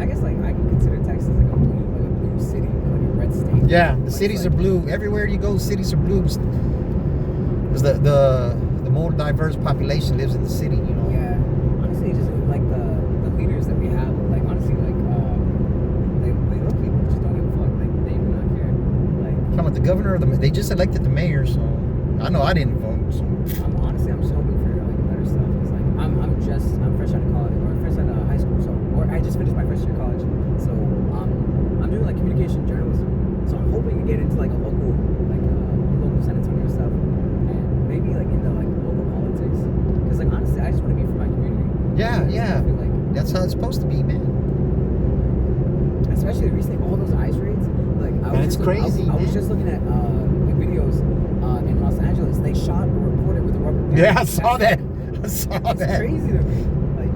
[SPEAKER 5] I guess like I can consider Texas like a blue city, like a red state.
[SPEAKER 1] Yeah, the
[SPEAKER 5] Like,
[SPEAKER 1] cities
[SPEAKER 5] like,
[SPEAKER 1] are blue. Everywhere you go, cities are blue. Because the more diverse population lives in the city, you know.
[SPEAKER 5] Yeah, honestly, just like the leaders that we have, like honestly, like they look people just don't give a fuck. Like they do not care. Like
[SPEAKER 1] Talking about the governor of they just elected the mayor, so I know I didn't vote. So.
[SPEAKER 5] I'm I'm fresh out of college, or fresh out of high school, so, or I just finished my first year of college, so I'm doing like communication journalism, so I'm hoping to get into like a local San Antonio stuff, and maybe like into like local politics, because like honestly, I just want to be for my community.
[SPEAKER 1] Yeah,
[SPEAKER 5] So
[SPEAKER 1] yeah.
[SPEAKER 5] I feel like,
[SPEAKER 1] That's how it's supposed to be, man.
[SPEAKER 5] especially recently, all those ICE raids, like I
[SPEAKER 1] Man,
[SPEAKER 5] was
[SPEAKER 1] it's
[SPEAKER 5] just
[SPEAKER 1] crazy,
[SPEAKER 5] I was
[SPEAKER 1] man.
[SPEAKER 5] just looking at like videos in Los Angeles. They shot a reporter with a rubber band.
[SPEAKER 1] Yeah, I saw that. I saw
[SPEAKER 5] It's
[SPEAKER 1] that.
[SPEAKER 5] crazy to me. Like,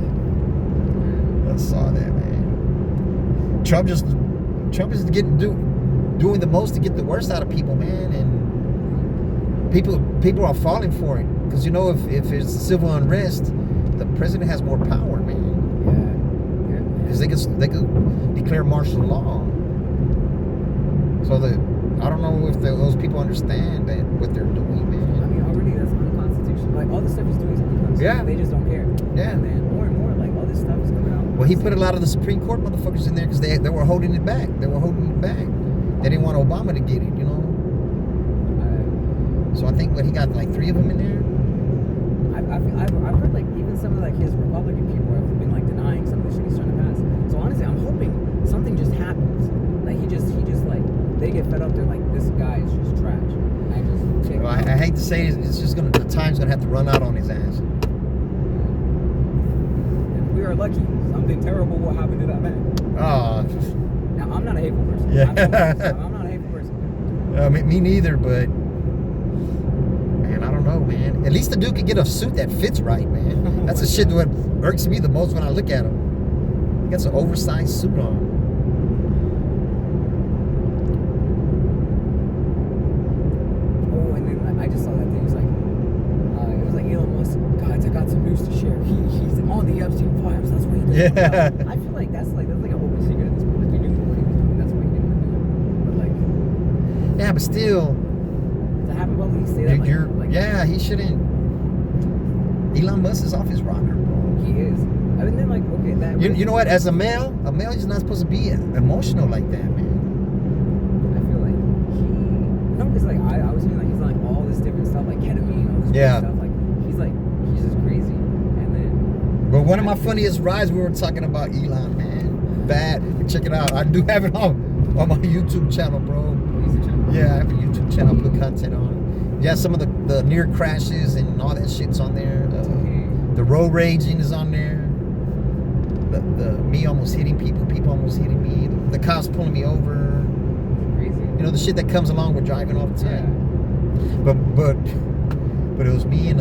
[SPEAKER 1] I saw that, man. Trump is doing the most to get the worst out of people, man, and people are falling for it because if it's civil unrest, the president has more power, man,
[SPEAKER 5] yeah.
[SPEAKER 1] because they could declare martial law. So I don't know if those people understand that what they're doing,
[SPEAKER 5] I
[SPEAKER 1] man.
[SPEAKER 5] mean, already that's unconstitutional. Like all the stuff he's doing is unconstitutional.
[SPEAKER 1] Yeah.
[SPEAKER 5] They just don't care.
[SPEAKER 1] Yeah.
[SPEAKER 5] And then more and more, like all this stuff is coming out.
[SPEAKER 1] Well, he put a lot of the Supreme Court motherfuckers in there because they were holding it back. They didn't want Obama to get it, you know. So I think he got like 3 of them in there.
[SPEAKER 5] I've heard like even some of like his Republican people have been like denying some of the shit he's trying to pass. So honestly, I'm hoping something just happens. Like he just like they get fed up. They're like, this guy is just trash. I just kick
[SPEAKER 1] Well,
[SPEAKER 5] him
[SPEAKER 1] I
[SPEAKER 5] out.
[SPEAKER 1] hate to say it, the time's gonna have to run out on his ass.
[SPEAKER 5] If we are lucky, something terrible will happen to that man.
[SPEAKER 1] Oh,
[SPEAKER 5] Now I'm not a hateful person.
[SPEAKER 1] Yeah.
[SPEAKER 5] I'm not a hateful person.
[SPEAKER 1] me neither, but man, I don't know, man. At least the dude could get a suit that fits right, man. That's the shit that irks me the most when I look at him. He got an oversized suit on.
[SPEAKER 5] Oh, and then I just saw that thing. It was like Elon Musk. Guys, I got some news to share. He's on the Epstein files. That's what he did.
[SPEAKER 1] Yeah.
[SPEAKER 5] I feel like that's like an open secret at this point. Like we knew what he was doing. That's why he didn't want to do it. But like
[SPEAKER 1] Yeah, but still,
[SPEAKER 5] to have him publicly say that,
[SPEAKER 1] yeah, he shouldn't. Elon Musk is off his rocker, bro.
[SPEAKER 5] he is. I mean, then like okay, that
[SPEAKER 1] You know what? As a male is not supposed to be emotional like that, man.
[SPEAKER 5] I feel like because like I was hearing like he's on like all this different stuff like ketamine, all this
[SPEAKER 1] Yeah.
[SPEAKER 5] weird stuff. Like he's just crazy. And then
[SPEAKER 1] But one of my funniest rides, we were talking about Elon, man. Bad. Check it out. I do have it on my YouTube channel, bro.
[SPEAKER 5] he's a channel.
[SPEAKER 1] Yeah, I have a YouTube channel. I put content on. Yeah, some of the near crashes and all that shit's on there. The road raging is on there. The me almost hitting people almost hitting me. The cops pulling me over.
[SPEAKER 5] Crazy.
[SPEAKER 1] You know, the shit that comes along with driving all the
[SPEAKER 5] Yeah.
[SPEAKER 1] time. But it was me and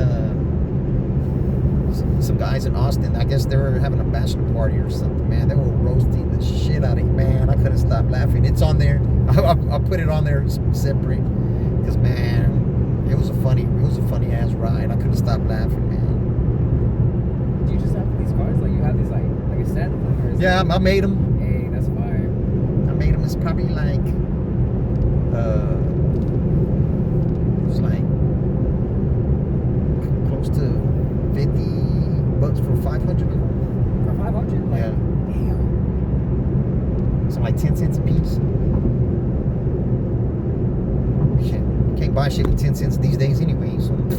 [SPEAKER 1] some guys in Austin. I guess they were having a bachelor party or something, man. They were roasting the shit out of me, man. I couldn't stop laughing. It's on there. I put it on there separate because, man, it was a funny ass ride. I couldn't stop laughing, man.
[SPEAKER 5] Do you just have these cars? Like you have these like a set of them? Or is
[SPEAKER 1] Yeah, I made them.
[SPEAKER 5] Hey, that's fire.
[SPEAKER 1] I made them. It's probably like it was like close to $50 for 500 of them.
[SPEAKER 5] For 500? Like,
[SPEAKER 1] Yeah.
[SPEAKER 5] damn.
[SPEAKER 1] So like 10 cents a piece. Shit, can't buy shit with 10 cents these days anyway. So
[SPEAKER 5] Yeah.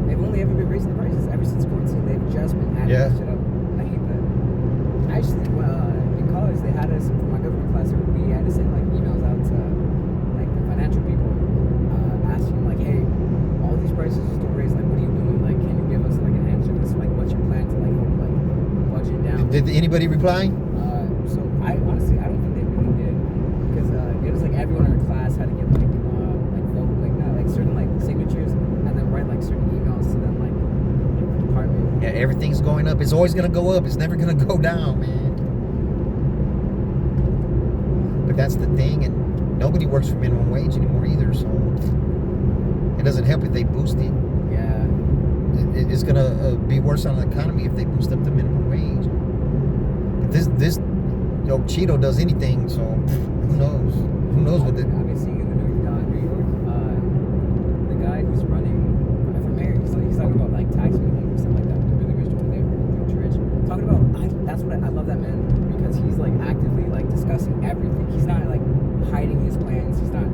[SPEAKER 5] They've only ever been raising the prices ever since quarantine. They've just been adding
[SPEAKER 1] Yeah.
[SPEAKER 5] that shit up. I hate that. Actually, in college, they had us, for my government class, we had to send like emails out to like the financial people asking like, hey, all these prices are still raised. Like, what are you doing? Like, can you give us like an answer to this? Like, what's your plan to like help like budget down?
[SPEAKER 1] did anybody reply?
[SPEAKER 5] So I honestly I don't think they really did because it was like everyone in our class had to get like vote like certain like signatures and then write like certain emails to them like the department.
[SPEAKER 1] Yeah, everything's going up. It's always gonna go up. It's never gonna go down, man. But that's the thing, and nobody works for minimum wage anymore either. So it doesn't help if they boost it.
[SPEAKER 5] Yeah.
[SPEAKER 1] It's gonna be worse on the economy if they boost up the minimum wage. But this Cheeto does anything, so who knows? Who knows what the
[SPEAKER 5] I've been seeing in the New York, the guy who's running for mayor. He's talking about like taxing 1% like that. The really rich over there, the ultra rich. Talking about that's what I love that man because he's like actively like discussing everything. He's not like hiding his plans. He's not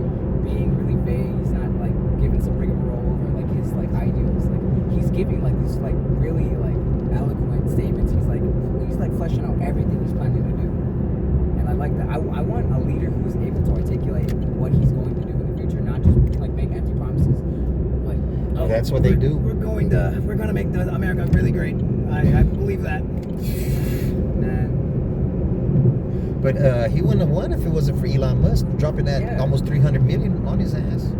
[SPEAKER 5] being really vague. He's not like giving some rigmarole over like his like ideals. Like he's giving like this like really like eloquent statements. He's like fleshing out everything he's planning to do, and I like that. I want a leader who's able to articulate what he's going to do in the future, not just like make empty promises. Like, oh,
[SPEAKER 1] That's what they do.
[SPEAKER 5] We're gonna make America really great. I believe that. Man.
[SPEAKER 1] But he wouldn't have won if it wasn't for Elon Musk dropping that
[SPEAKER 5] Yeah.
[SPEAKER 1] almost 300 million on his ass.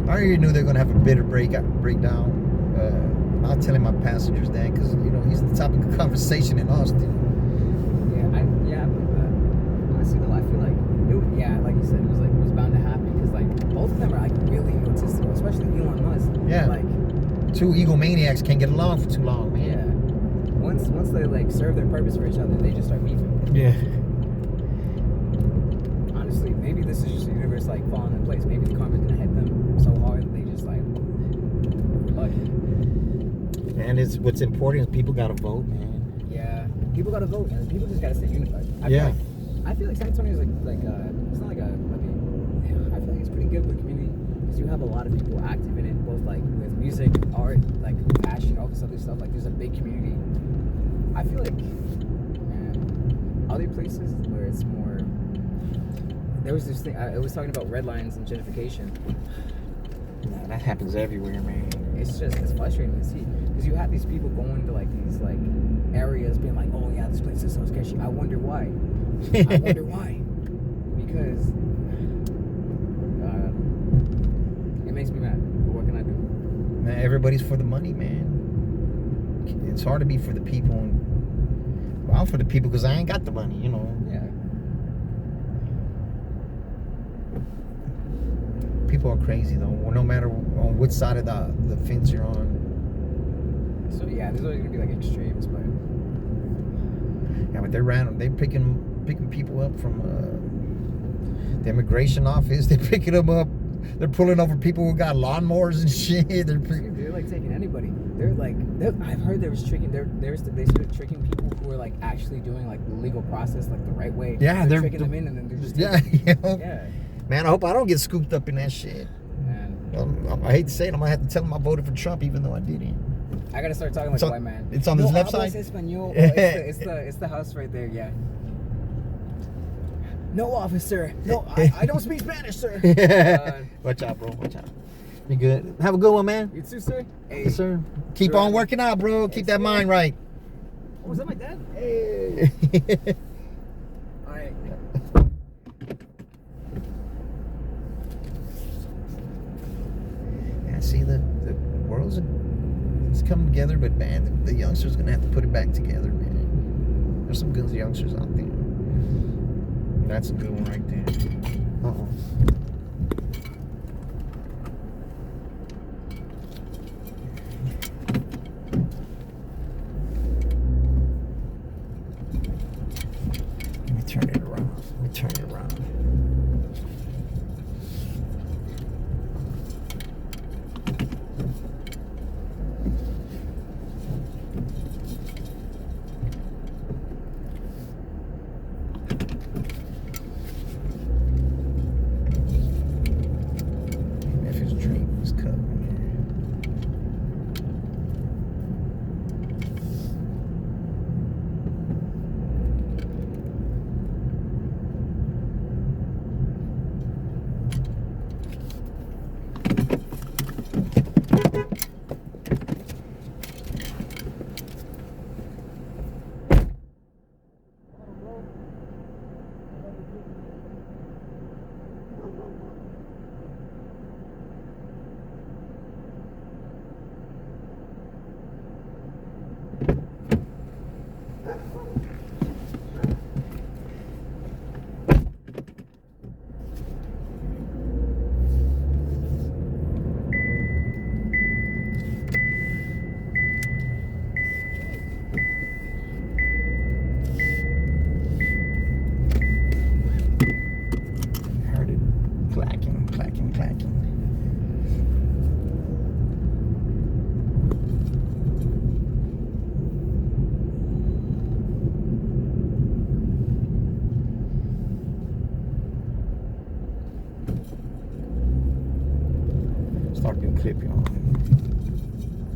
[SPEAKER 1] I already knew they were gonna have a bitter breakdown. I'll tell my passengers that because he's the topic of conversation in Austin.
[SPEAKER 5] I believe that. Honestly, though, I feel like like you said, it was bound to happen because like both of them are like really egotistical, especially Elon Musk.
[SPEAKER 1] Yeah.
[SPEAKER 5] Like,
[SPEAKER 1] Two egomaniacs can't get along for too long, man.
[SPEAKER 5] yeah. Once they like serve their purpose for each other, they just start beefing.
[SPEAKER 1] Yeah.
[SPEAKER 5] Honestly, maybe this is just the universe like falling in place. Maybe the karma's gonna hit them so hard that they just like lucky.
[SPEAKER 1] And what's important is people gotta vote, man.
[SPEAKER 5] Yeah, people gotta vote, and people just gotta stay unified. I feel like San Antonio is like it's not like I feel like it's pretty good with community because you have a lot of people active in it, both like with music, art, like fashion, all this other stuff. Like there's a big community. I feel like, man, other places where it's more. There was this thing. It was talking about red lines and gentrification.
[SPEAKER 1] Nah, that happens everywhere, man.
[SPEAKER 5] It's frustrating to see because you have these people going to like these like areas being like, oh yeah, this place is so sketchy. I wonder why. Because it makes me mad. But what can I do?
[SPEAKER 1] Man, everybody's for the money, man. It's hard to be for the people. Well, I'm for the people because I ain't got the money,
[SPEAKER 5] Yeah.
[SPEAKER 1] People are crazy, though. No matter on which side of the fence you're on.
[SPEAKER 5] So yeah, there's always gonna be like extremes, but
[SPEAKER 1] Yeah, but they're random. They're picking people up from the immigration office. They're picking them up. They're pulling over people who got lawnmowers and shit.
[SPEAKER 5] they're like taking anybody. I've heard they started tricking people who are like actually doing like the legal process like the right way.
[SPEAKER 1] Yeah,
[SPEAKER 5] they're tricking them in and then they're just
[SPEAKER 1] yeah. Man, I hope I don't get scooped up in that shit.
[SPEAKER 5] Man.
[SPEAKER 1] I hate to say it. I'm gonna have to tell them I voted for Trump, even though I didn't.
[SPEAKER 5] I gotta start talking like a white man.
[SPEAKER 1] It's on this left side.
[SPEAKER 5] Español. It's the house right there. Yeah. No, officer. No, I don't speak Spanish, sir.
[SPEAKER 1] Watch out, bro. Watch out. Be good. Have a good one, man.
[SPEAKER 5] You too, sir. Hey.
[SPEAKER 1] Yes, sir. Keep on working out, bro. Keep that mind right.
[SPEAKER 5] Oh, was that my dad?
[SPEAKER 1] Hey.
[SPEAKER 5] All right.
[SPEAKER 1] Yeah, see the world's it's coming together, but man, the youngsters gonna have to put it back together, man. There's some good youngsters out there. That's a good one right there. Uh-oh. Let me turn it around. If his drink was cut. Heard it clacking. Start doing clip, y'all.